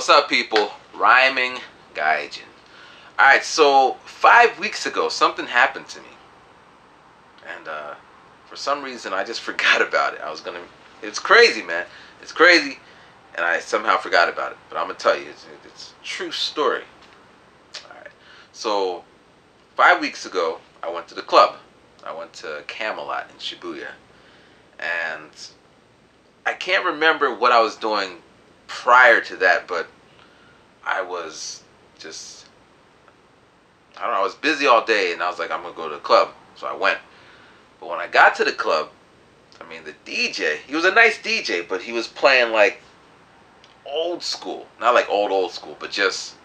What's up, people? Rhyming Gaijin. Alright, so 5 weeks ago, something happened to me. And for some reason, I just forgot about it. It's crazy, man. It's crazy. And I somehow forgot about it. But I'm going to tell you, it's a true story. Alright, so 5 weeks ago, I went to the club. I went to Camelot in Shibuya. And I can't remember what I was doing prior to that, but I was just, I don't know, I was busy all day, and I was like, I'm going to go to the club. So I went. But when I got to the club, I mean, the DJ, he was a nice DJ, but he was playing like old school. Not like old school, but just,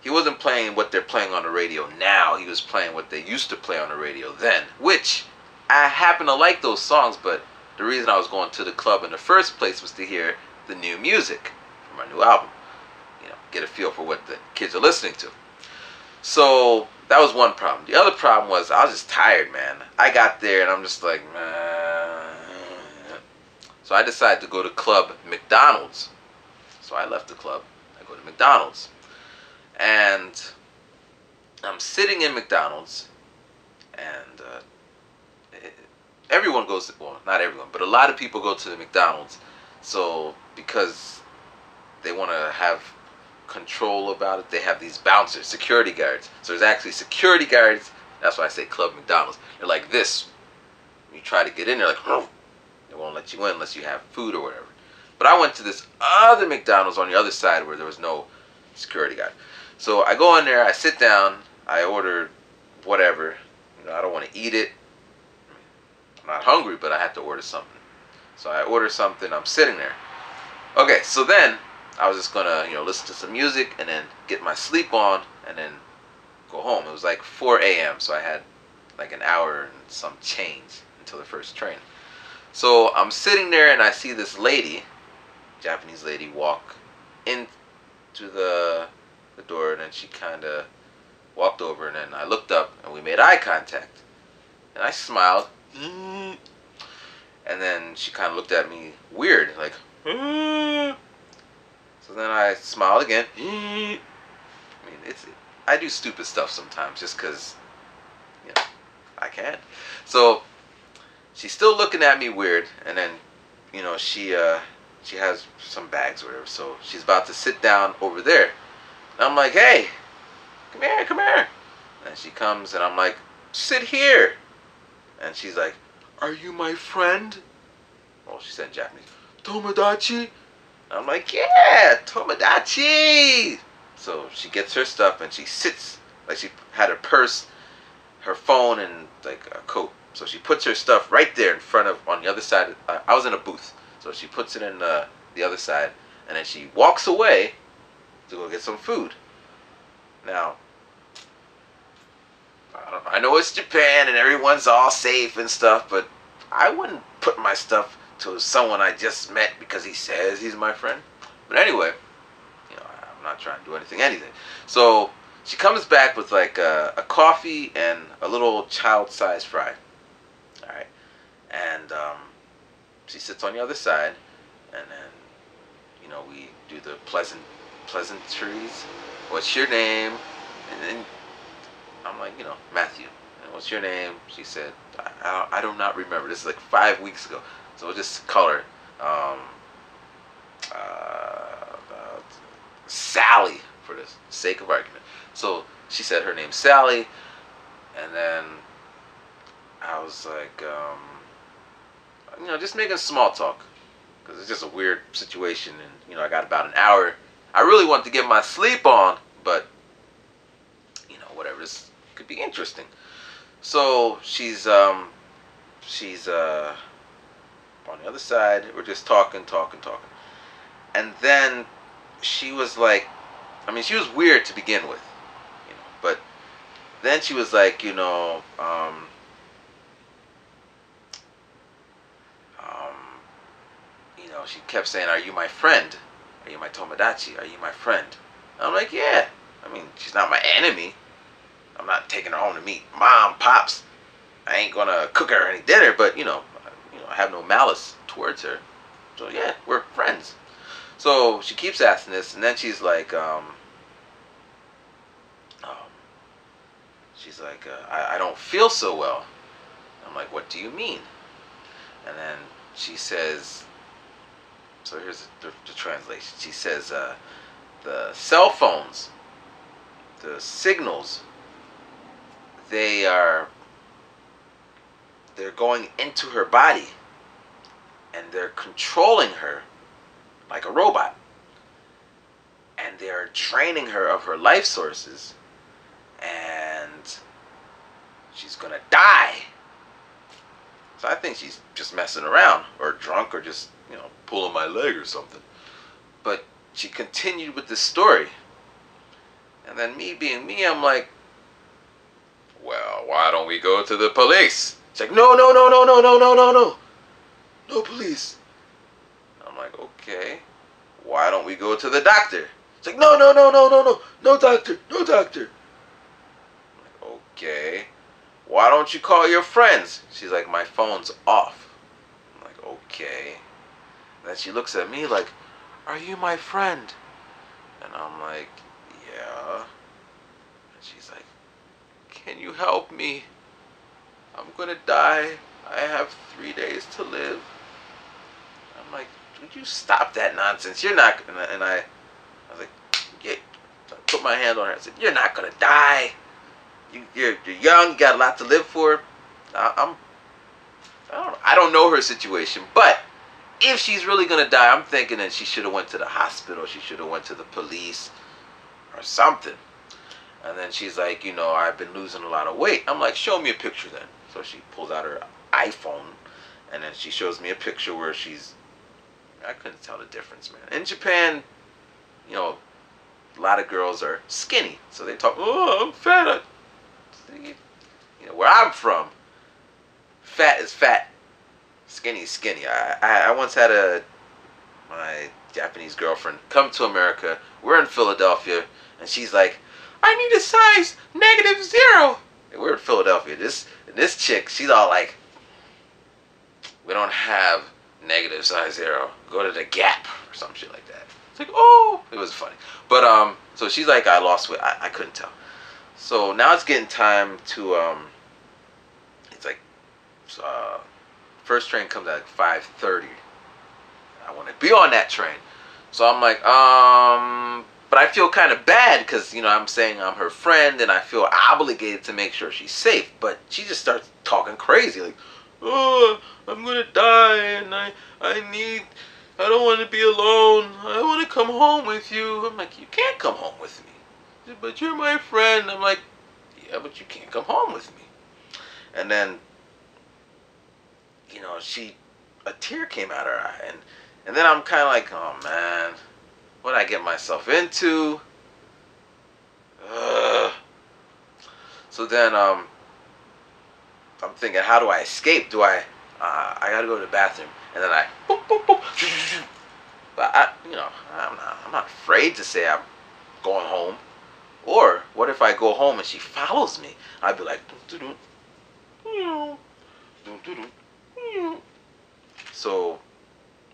he wasn't playing what they're playing on the radio now. He was playing what they used to play on the radio then, which I happen to like those songs, but the reason I was going to the club in the first place was to hear the new music from my new album. You know, get a feel for what the kids are listening to. So that was one problem. The other problem was I was just tired, man. I got there and I'm just like, man. So I decided to go to Club McDonald's. So I left the club. I go to McDonald's. And I'm sitting in McDonald's, and everyone goes to, well, not everyone, but a lot of people go to the McDonald's. So because they want to have control about it, they have these bouncers, security guards. So there's actually security guards. That's why I say Club McDonald's. They're like this. You try to get in, they're like, oh, they won't let you in unless you have food or whatever. But I went to this other McDonald's on the other side where there was no security guard. So I go in there, I sit down, I order whatever. You know, I don't want to eat it. I'm not hungry, but I have to order something. So I order something, I'm sitting there. Okay, so then I was just gonna, you know, listen to some music and then get my sleep on and then go home. It was like 4 a.m., so I had like an hour and some change until the first train. So I'm sitting there and I see this lady, Japanese lady, walk into the door, and then she kind of walked over, and then I looked up and we made eye contact. And I smiled. And then she kind of looked at me weird, like, so then I smiled again. I mean, I do stupid stuff sometimes just because, you know, I can. So she's still looking at me weird, and then, you know, she has some bags or whatever, so she's about to sit down over there. And I'm like, hey, come here, come here. And she comes, and I'm like, sit here. And she's like, are you my friend? Well, she said in Japanese, Tomodachi? And I'm like, yeah, Tomodachi. So she gets her stuff, and she sits, like she had her purse, her phone, and like a coat. So she puts her stuff right there in front of, on the other side. I was in a booth. So she puts it in the other side, and then she walks away to go get some food. Now, I know it's Japan and everyone's all safe and stuff, but I wouldn't put my stuff to someone I just met because he says he's my friend. But anyway, you know, I'm not trying to do anything. So she comes back with like a coffee and a little child-sized fry. All right, and she sits on the other side, and then, you know, we do the pleasantries. What's your name? And then I'm like, you know, Matthew. And what's your name? She said, I do not remember. This is like 5 weeks ago. So we'll just call her Sally for the sake of argument. So she said her name's Sally, and then I was like, you know, just making small talk, because it's just a weird situation, and, you know, I got about an hour. I really wanted to get my sleep on, but, you know, whatever, this could be interesting. So she's on the other side. We're just talking, and then she was like, I mean, she was weird to begin with, you know, but then she was like, you know, you know, she kept saying, are you my friend? Are you my Tomodachi? Are you my friend? And I'm like, yeah. I mean, she's not my enemy. I'm not taking her home to meet mom, pops. I ain't gonna cook her any dinner, but, you know, I have no malice towards her. So yeah, we're friends. So she keeps asking this, and then she's like, I don't feel so well. I'm like, what do you mean? And then she says, so here's the translation. She says, the cell phones, the signals, they're going into her body, and they're controlling her like a robot, and they're draining her of her life sources, and she's gonna die. So I think she's just messing around, or drunk, or just, pulling my leg or something. But she continued with this story, and then me being me, I'm like, well, why don't we go to the police? She's like, no, no, no, no, no, no, no, no, no, no police. I'm like, okay, why don't we go to the doctor? It's like, no, no, no, no, no, no, no doctor, no doctor. I'm like, okay, why don't you call your friends? She's like, my phone's off. I'm like, okay. And then she looks at me like, are you my friend? And I'm like, yeah. And she's like, can you help me? I'm gonna die. I have 3 days to live. I'm like, would you stop that nonsense? You're not gonna. And I was like, yeah. So I put my hand on her. I said, you're not gonna die. You're young. You got a lot to live for. I don't know her situation, but if she's really gonna die, I'm thinking that she should have went to the hospital. She should have went to the police or something. And then she's like, I've been losing a lot of weight. I'm like, show me a picture then. So she pulls out her iPhone, and then she shows me a picture where I couldn't tell the difference, man. In Japan, a lot of girls are skinny. So they talk, oh, I'm fat. Where I'm from, fat is fat. Skinny is skinny. I once had my Japanese girlfriend come to America. We're in Philadelphia, and she's like, I need a size -0. And we're in Philadelphia. This chick, she's all like, we don't have -0. Go to the Gap or some shit like that. It's like, oh, it was funny. But so she's like, I lost weight. I couldn't tell. So now it's getting time to it's like first train comes at 5:30. I want to be on that train. So I'm like, but I feel kind of bad because, I'm saying I'm her friend and I feel obligated to make sure she's safe. But she just starts talking crazy, like, oh, I'm going to die and I don't want to be alone. I want to come home with you. I'm like, you can't come home with me. But you're my friend. I'm like, yeah, but you can't come home with me. And then, a tear came out of her eye. And then I'm kind of like, oh, man, what did I get myself into? So then I'm thinking, how do I escape? I got to go to the bathroom. And then I, boop, boop, boop. But I'm not afraid to say I'm going home. Or what if I go home and she follows me? I'd be like, so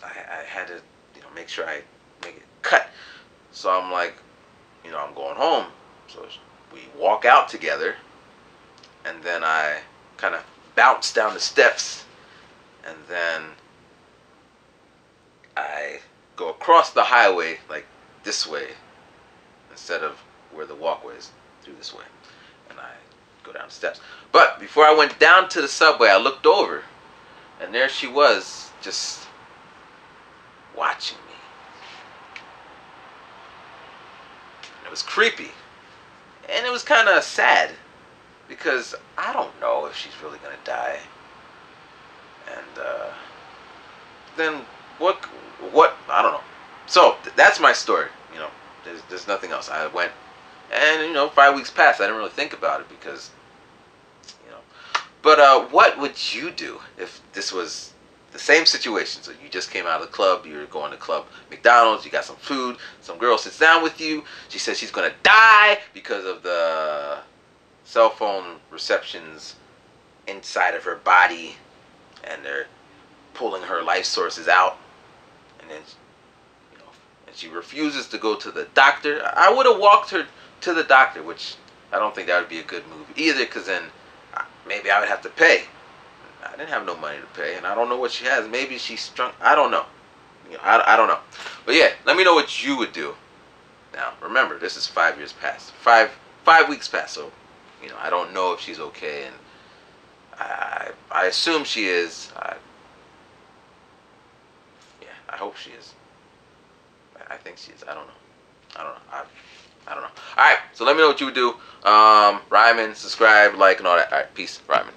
I had to, make sure I make it cut. So I'm like, I'm going home. So we walk out together, and then I kind of bounce down the steps, and then I go across the highway like this way instead of where the walkway is, through this way, and I go down the steps. But before I went down to the subway, I looked over, and there she was, just watching me. And it was creepy, and it was kind of sad because I don't know if she's really gonna die. And then what? I don't know. So that's my story. There's nothing else. I went, and 5 weeks passed. I didn't really think about it because, But what would you do if this was the same situation? So you just came out of the club. You're going to club McDonald's. You got some food. Some girl sits down with you. She says she's gonna die because of the cell phone receptions inside of her body, and they're pulling her life sources out. And then, and she refuses to go to the doctor, I would have walked her to the doctor, which I don't think that would be a good move either, because then maybe I would have to pay. I didn't have no money to pay, and I don't know what she has. Maybe she's strung. I don't know. I don't know. But yeah, let me know what you would do. Now, remember, this is 5 years past. Five weeks past, so, I don't know if she's okay, and I assume she is. Yeah, I hope she is. I think she is. I don't know. I don't know. Alright, so let me know what you would do. Ryman, subscribe, like, and all that. Alright, peace. Ryman.